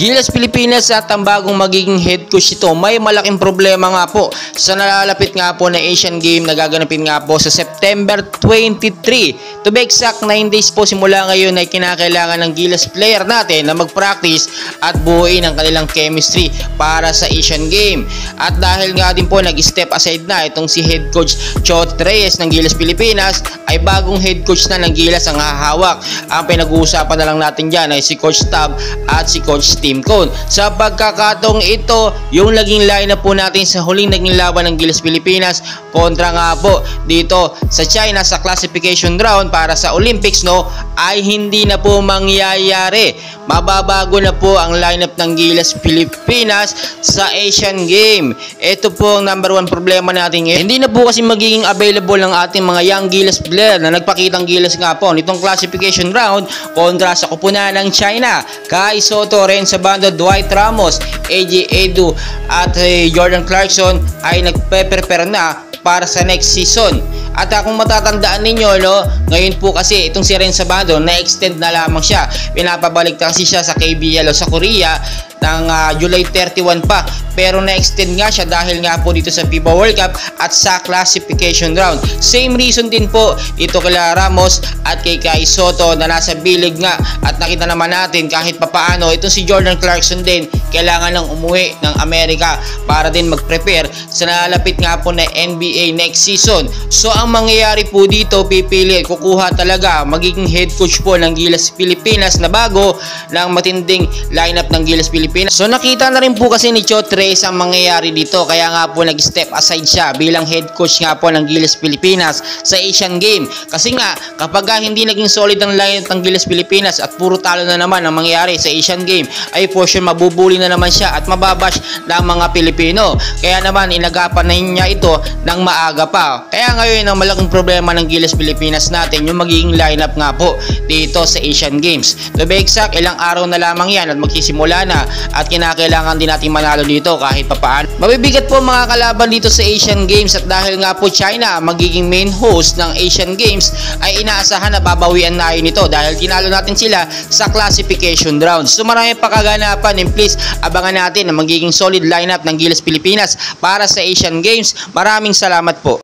Gilas Pilipinas at ang bagong magiging head coach ito, may malaking problema nga po sa nalalapit nga po na Asian Game na gaganapin nga po sa September 23. To be exact, 9 days po simula ngayon ay kinakailangan ng Gilas player natin na mag-practice at buuin ang kanilang chemistry para sa Asian Game. At dahil nga din po nag-step aside na itong si head coach Chot Reyes ng Gilas Pilipinas, ay bagong head coach na ng Gilas ang hahawak. Ang pinag-uusapan na lang natin dyan ay si Coach Tab at si Coach Tim Cone. Sa pagkakataong ito, yung naging lineup po natin sa huling naging laban ng Gilas Pilipinas kontra nga po dito sa China sa classification round para sa Olympics, no, ay hindi na po mangyayari. Mababago na po ang lineup ng Gilas Pilipinas sa Asian Game. Ito po ang number one problema natin ngayon. Hindi na po kasi magiging available ng ating mga young Gilas player na nagpakitang Gilas nga po nitong classification round kontra sa kupunan ng China. Kai Soto, Renzo Bando, Dwight Ramos, AJ Edu at Jordan Clarkson ay nagpe-prepare na para sa next season. At kung matatandaan ninyo, no, ngayon po kasi itong si Renzo Bando na-extend na lamang siya. Pinapabalik kasi siya sa KBL o sa Korea ng July 31 pa, pero na-extend nga siya dahil nga po dito sa FIBA World Cup at sa classification round. Same reason din po dito kay Ramos at kay Kai Soto na nasa bilig nga, at nakita naman natin kahit papaano itong si Jordan Clarkson din kailangan ng umuwi ng Amerika para din mag-prepare sa nalalapit nga po na NBA next season. So ang mangyayari po dito, pipili, kukuha talaga magiging head coach po ng Gilas Pilipinas na bago ng matinding lineup ng Gilas Pilipinas. So nakita na rin po kasi ni Chot Reyes ang mangyayari dito, kaya nga po nag-step aside siya bilang head coach nga po ng Gilas Pilipinas sa Asian Game. Kasi nga kapag hindi naging solid ang lineup ng Gilas Pilipinas at puro talo na naman ang mangyayari sa Asian Game, ay for sure mabubuli na naman siya at mababash ng mga Pilipino. Kaya naman inagapan na niya ito ng maaga pa. Kaya ngayon ang malaking problema ng Gilas Pilipinas natin yung magiging lineup nga po dito sa Asian Games. To be exact, ilang araw na lamang yan at magsisimula na, at kinakailangan din natin manalo dito kahit papaano. Mabibigat po mga kalaban dito sa Asian Games, at dahil nga po China magiging main host ng Asian Games, ay inaasahan na babawian na yun ito dahil tinalo natin sila sa classification rounds. So marami pa kaganapan, and please abangan natin na magiging solid lineup ng Gilas Pilipinas para sa Asian Games. Maraming salamat po.